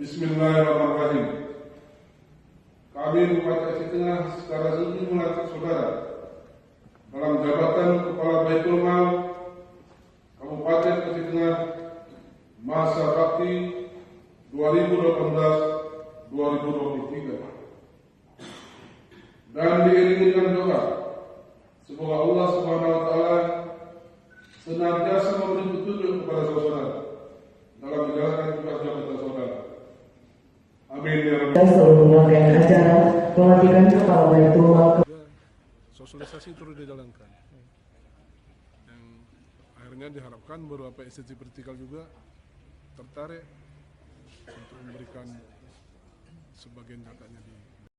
Bismillahirrahmanirrahim. Kami Bupati Aceh Tengah secara resmi melantik saudara dalam jabatan Kepala Baitul Mal Kabupaten Aceh Tengah masa bakti 2018-2023. Dan diiringi dengan doa, semoga Allah Subhanahu wa Ta'ala senantiasa memberi petunjuk kepada saudara dalam menjalankan tugas jabatan saudara. Amin ya Rabbal Alamin. Seluruh rangkaian acara pelantikan Kepala Baitul Mal. Sosialisasi terus dijalankan. Yang akhirnya diharapkan beberapa institusi vertikal juga tertarik untuk memberikan sebagian datanya di